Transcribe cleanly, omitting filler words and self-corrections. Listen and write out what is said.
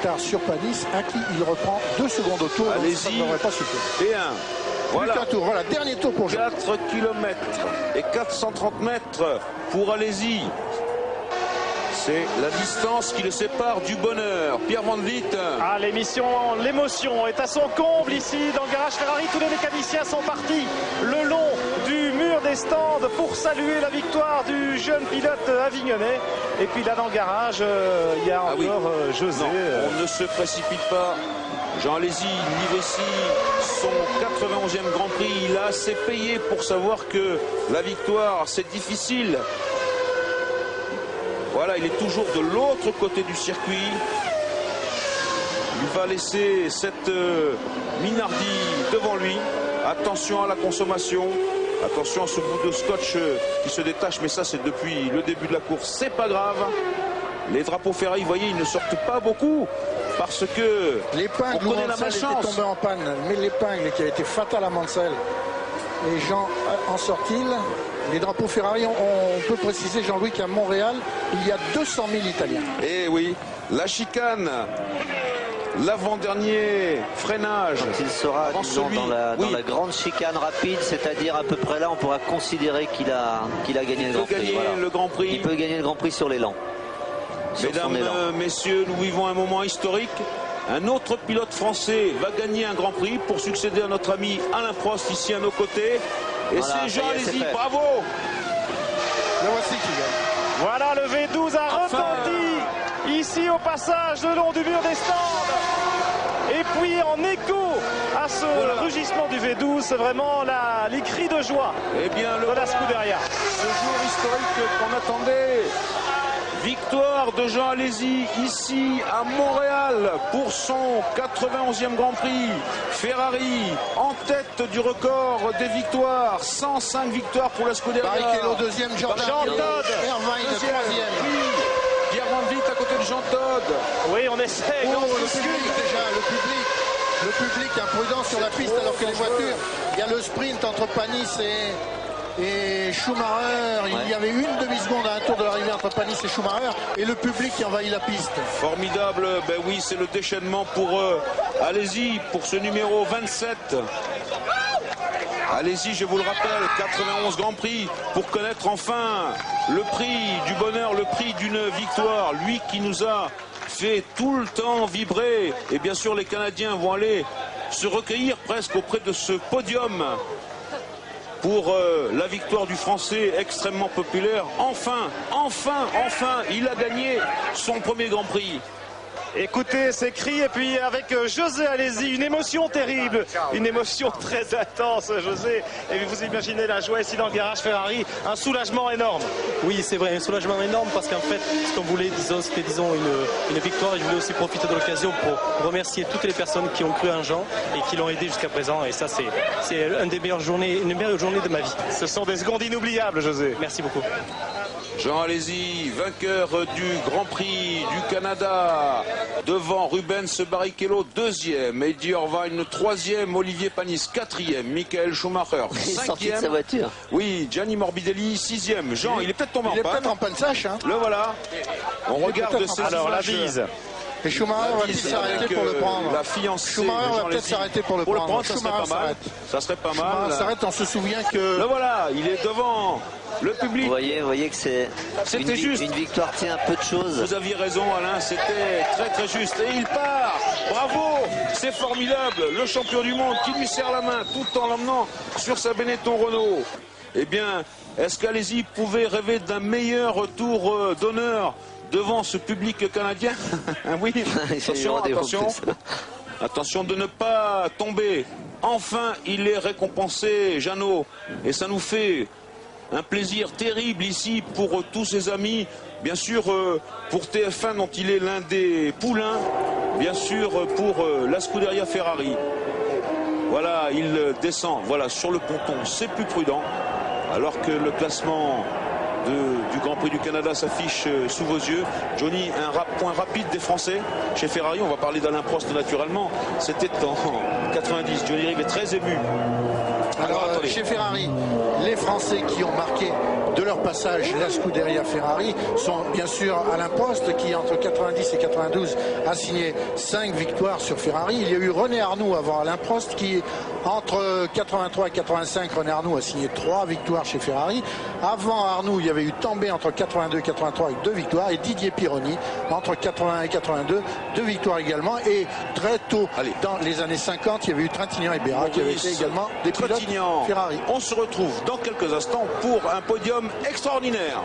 d'écart sur Panis, à qui il reprend 2 secondes au tour. Allez-y. Ça ne devrait pas suffire. Et un. Voilà. Plus qu'un tour. Voilà, dernier tour pour Jean. 4 km et 430 mètres pour Alési. C'est la distance qui le sépare du bonheur. Pierre Van Vliet. Ah, l'émotion est à son comble ici dans le garage Ferrari. Tous les mécaniciens sont partis le long du mur des stands pour saluer la victoire du jeune pilote avignonnais. Et puis là dans le garage, il y a encore José. Non, on ne se précipite pas. Jean Alési livre ici son 91e Grand Prix. Il a assez payé pour savoir que la victoire, c'est difficile. Voilà, il est toujours de l'autre côté du circuit. Il va laisser cette Minardi devant lui. Attention à la consommation. Attention à ce bout de scotch qui se détache. Mais ça, c'est depuis le début de la course. C'est pas grave. Les drapeaux Ferrari, vous voyez, ils ne sortent pas beaucoup. Parce que l'épingle où Mansell était tombé en panne. Mais l'épingle qui a été fatale à Mansell. Et Jean en sort-il? Les drapeaux Ferrari, on peut préciser, Jean-Louis, qu'à Montréal, il y a 200 000 Italiens. Eh oui, la chicane, l'avant-dernier freinage. Quand il sera dans la grande chicane rapide, c'est-à-dire à peu près là, on pourra considérer qu'il a gagné le Grand Prix. Le Grand Prix. Il peut gagner le Grand Prix sur l'élan. Mesdames, messieurs, nous vivons un moment historique. Un autre pilote français va gagner un Grand Prix pour succéder à notre ami Alain Prost ici à nos côtés. Et voilà, c'est Jean Alési, bravo. Le voici qui gagne. Voilà, le V12 a retenti ici au passage le long du mur des stands. Et puis en écho à ce rugissement du V12, c'est vraiment les cris de joie de la Scuderia. Ce jour historique qu'on attendait. Victoire de Jean Alési ici à Montréal pour son 91e Grand Prix. Ferrari en tête du record des victoires. 105 victoires pour la Scuderia. Barrichello deuxième, Jean Todt. Irvine troisième. Oui. Pierre Van Vliet à côté de Jean Todt. Oui, on essaie. Le public imprudent sur la piste alors que les voitures. Il y a le sprint entre Panis et Schumacher. Il y avait une demi-seconde à un tour de l'arrivée entre Panis et Schumacher, et le public qui envahit la piste. Formidable, ben oui, c'est le déchaînement pour Alési, pour ce numéro 27. Alési, je vous le rappelle, 91 Grand Prix pour connaître enfin le prix du bonheur, le prix d'une victoire. Lui qui nous a fait tout le temps vibrer. Et bien sûr, les Canadiens vont aller se recueillir presque auprès de ce podium pour la victoire du Français extrêmement populaire. Enfin, il a gagné son premier Grand Prix. Écoutez ces cris, et puis avec José Alési, une émotion terrible, une émotion très intense, José. Et vous imaginez la joie ici dans le garage Ferrari, un soulagement énorme. Oui, c'est vrai, un soulagement énorme, parce qu'en fait, ce qu'on voulait, c'était une victoire. Et je voulais aussi profiter de l'occasion pour remercier toutes les personnes qui ont cru en Jean et qui l'ont aidé jusqu'à présent. Et ça, c'est une des meilleures journées de ma vie. Ce sont des secondes inoubliables, José. Merci beaucoup. Jean Alési, vainqueur du Grand Prix du Canada, devant Rubens Barrichello, deuxième, Eddie Irvine, troisième, Olivier Panis, quatrième, Michael Schumacher, cinquième. Sa voiture. Oui, Gianni Morbidelli, sixième. Jean, il est peut-être tombé en panne. Il est peut-être en panne sèche. Hein. Le voilà. On regarde ces alors la images. bise. Et Schumacher va peut-être s'arrêter pour le prendre. La fiancée Schumacher va peut-être s'arrêter pour le prendre. Ça serait pas mal. Ça serait pas mal. Schumacher s'arrête, on se souvient que... Le voilà, il est devant le public. Vous voyez que c'est une victoire tient un peu de choses. Vous aviez raison, Alain, c'était très très juste. Et il part. Bravo, c'est formidable. Le champion du monde qui lui serre la main tout en l'emmenant sur sa Benetton Renault. Eh bien, est-ce qu'Alési pouvait rêver d'un meilleur tour d'honneur devant ce public canadien? Oui, attention de ne pas tomber. Enfin, il est récompensé, Jeannot, et ça nous fait un plaisir terrible ici pour tous ses amis, bien sûr pour TF1 dont il est l'un des poulains, bien sûr pour la Scuderia Ferrari. Voilà, il descend sur le ponton, c'est plus prudent, alors que le classement du Grand Prix du Canada s'affiche sous vos yeux. Johnny, un rappel point rapide des Français chez Ferrari. On va parler d'Alain Prost naturellement. C'était en 90. Johnny Rive est très ému. Alors, chez Ferrari, les Français qui ont marqué de leur passage la Scuderia Ferrari sont bien sûr Alain Prost qui entre 90 et 92 a signé 5 victoires sur Ferrari. Il y a eu René Arnoux avant Alain Prost qui entre 83 et 85, René Arnoux a signé 3 victoires chez Ferrari. Avant Arnoux, il y avait eu Tambay entre 82 et 83 avec 2 victoires et Didier Pironi entre 80 et 82, 2 victoires également. Et très tôt, dans les années 50, il y avait eu Trintignant et Béra qui avaient été également des pilotes Ferrari. On se retrouve dans quelques instants pour un podium extraordinaire.